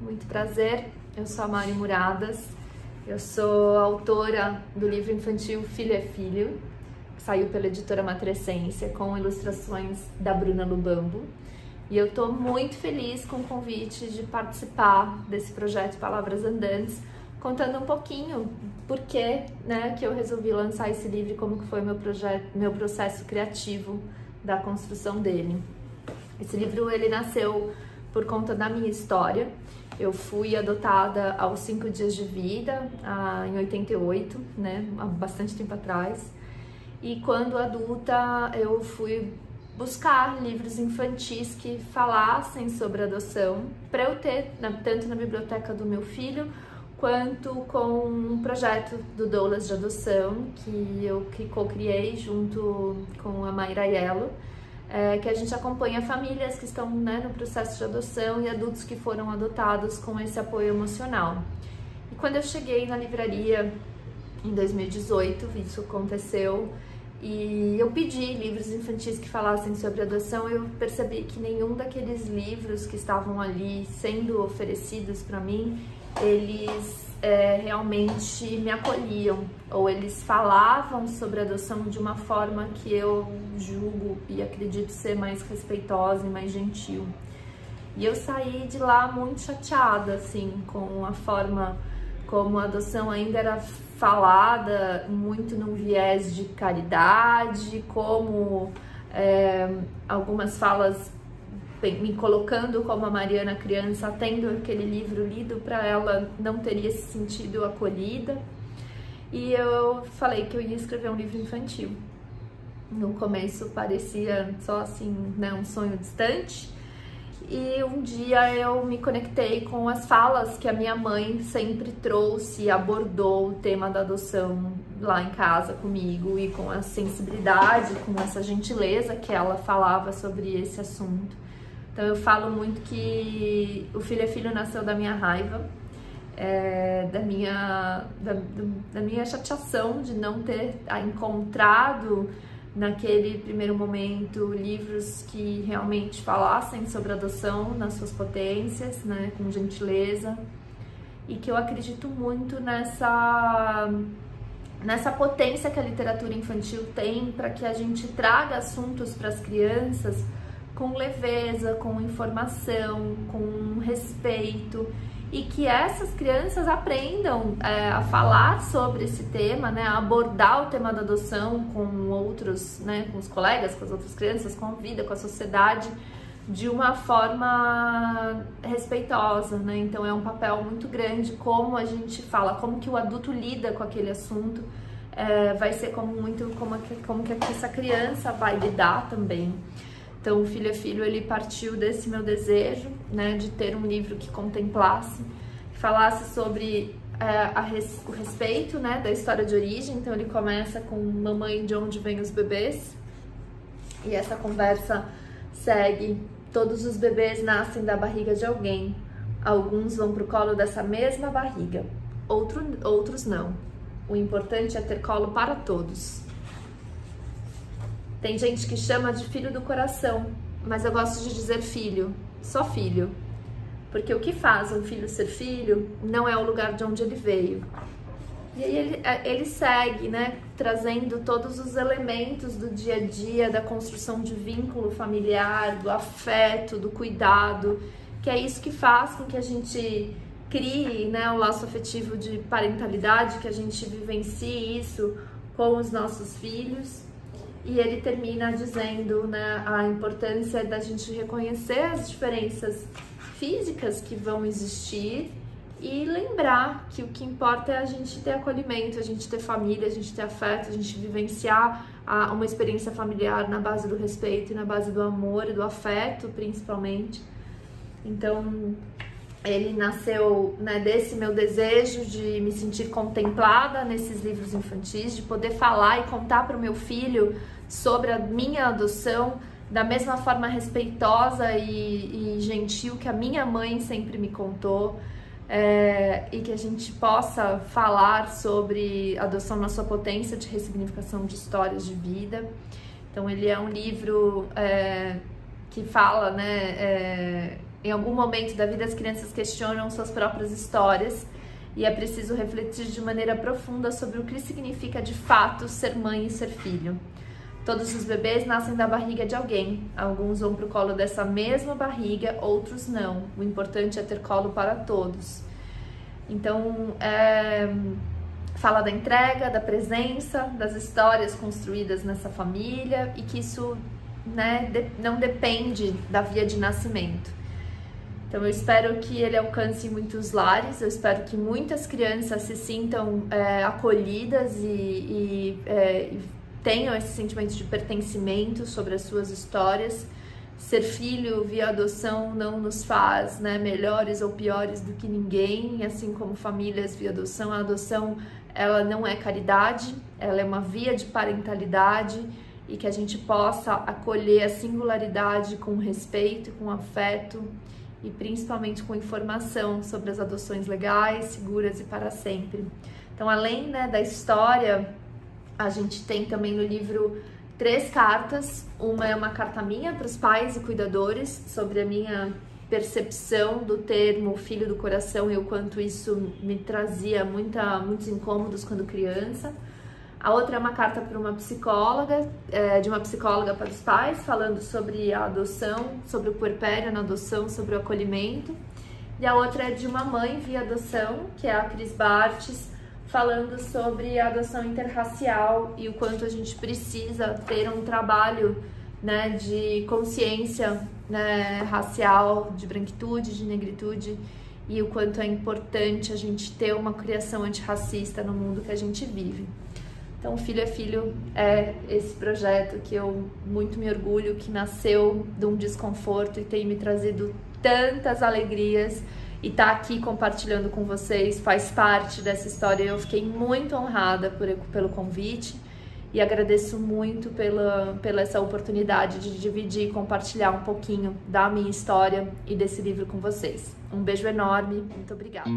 muito prazer. Eu sou a Mari Muradas, eu sou autora do livro infantil Filho é Filho, que saiu pela editora Matrescência, com ilustrações da Bruna Lubambo. E eu estou muito feliz com o convite de participar desse projeto Palavras Andantes, contando um pouquinho por que, que eu resolvi lançar esse livro e como que foi meu processo criativo da construção dele. Esse livro ele nasceu por conta da minha história. Eu fui adotada aos 5 dias de vida, em 88, há bastante tempo atrás. E quando adulta eu fui buscar livros infantis que falassem sobre adoção, para eu ter tanto na biblioteca do meu filho, quanto com um projeto do Doulas de Adoção, que eu co-criei junto com a Mayra Aiello, que a gente acompanha famílias que estão no processo de adoção e adultos que foram adotados com esse apoio emocional. E quando eu cheguei na livraria em 2018, isso aconteceu, e eu pedi livros infantis que falassem sobre adoção, eu percebi que nenhum daqueles livros que estavam ali sendo oferecidos para mim, eles realmente me acolhiam, ou eles falavam sobre adoção de uma forma que eu julgo e acredito ser mais respeitosa e mais gentil. E eu saí de lá muito chateada, assim, com a forma como a adoção ainda era falada, muito num viés de caridade, como algumas falas me colocando como a Mariana criança, tendo aquele livro lido para ela, não teria se sentido acolhida. E eu falei que eu ia escrever um livro infantil. No começo parecia só assim, um sonho distante. E um dia eu me conectei com as falas que a minha mãe sempre trouxe e abordou o tema da adoção lá em casa comigo, e com a sensibilidade, com essa gentileza que ela falava sobre esse assunto. Então eu falo muito que o Filho é Filho nasceu da minha raiva, da minha chateação de não ter encontrado naquele primeiro momento livros que realmente falassem sobre adoção nas suas potências, com gentileza, e que eu acredito muito nessa potência que a literatura infantil tem para que a gente traga assuntos para as crianças com leveza, com informação, com respeito, e que essas crianças aprendam a falar sobre esse tema, a abordar o tema da adoção com outros, com os colegas, com as outras crianças, com a vida, com a sociedade, de uma forma respeitosa, Então é um papel muito grande como a gente fala, como que o adulto lida com aquele assunto, vai ser como que essa criança vai lidar também. Então, o Filho é Filho, ele partiu desse meu desejo, de ter um livro que contemplasse, que falasse sobre o respeito, da história de origem. Então, ele começa com Mamãe, de onde vêm os bebês? E essa conversa segue: todos os bebês nascem da barriga de alguém. Alguns vão pro colo dessa mesma barriga, outros não. O importante é ter colo para todos. Tem gente que chama de filho do coração, mas eu gosto de dizer filho, só filho. Porque o que faz um filho ser filho não é o lugar de onde ele veio. E aí ele segue, trazendo todos os elementos do dia a dia, da construção de vínculo familiar, do afeto, do cuidado, que é isso que faz com que a gente crie, o laço afetivo de parentalidade, que a gente vivencie isso com os nossos filhos. E ele termina dizendo a importância da gente reconhecer as diferenças físicas que vão existir e lembrar que o que importa é a gente ter acolhimento, a gente ter família, a gente ter afeto, a gente vivenciar uma experiência familiar na base do respeito e na base do amor e do afeto, principalmente. Então, ele nasceu desse meu desejo de me sentir contemplada nesses livros infantis, de poder falar e contar para o meu filho sobre a minha adoção da mesma forma respeitosa e gentil que a minha mãe sempre me contou, e que a gente possa falar sobre adoção na sua potência de ressignificação de histórias de vida. Então ele é um livro que fala, Em algum momento da vida as crianças questionam suas próprias histórias e é preciso refletir de maneira profunda sobre o que significa de fato ser mãe e ser filho. Todos os bebês nascem da barriga de alguém. Alguns vão para o colo dessa mesma barriga, outros não. O importante é ter colo para todos. Então, fala da entrega, da presença, das histórias construídas nessa família e que isso, né, não depende da via de nascimento. Então eu espero que ele alcance muitos lares, eu espero que muitas crianças se sintam acolhidas e tenham esse sentimento de pertencimento sobre as suas histórias. Ser filho via adoção não nos faz, né, melhores ou piores do que ninguém, assim como famílias via adoção. A adoção, ela não é caridade, ela é uma via de parentalidade e que a gente possa acolher a singularidade com respeito, com afeto e principalmente com informação sobre as adoções legais, seguras e para sempre. Então, além, né, da história, a gente tem também no livro 3 cartas. Uma é uma carta minha para os pais e cuidadores sobre a minha percepção do termo filho do coração e o quanto isso me trazia muitos incômodos quando criança. A outra é uma carta para uma psicóloga, de uma psicóloga para os pais, falando sobre a adoção, sobre o puerpério na adoção, sobre o acolhimento. E a outra é de uma mãe via adoção, que é a Cris Bartes, falando sobre a adoção interracial e o quanto a gente precisa ter um trabalho, né, de consciência, né, racial, de branquitude, de negritude, e o quanto é importante a gente ter uma criação antirracista no mundo que a gente vive. Então, Filho é Filho é esse projeto que eu muito me orgulho, que nasceu de um desconforto e tem me trazido tantas alegrias, e tá aqui compartilhando com vocês faz parte dessa história. Eu fiquei muito honrada pelo convite e agradeço muito pela essa oportunidade de dividir e compartilhar um pouquinho da minha história e desse livro com vocês. Um beijo enorme, muito obrigada.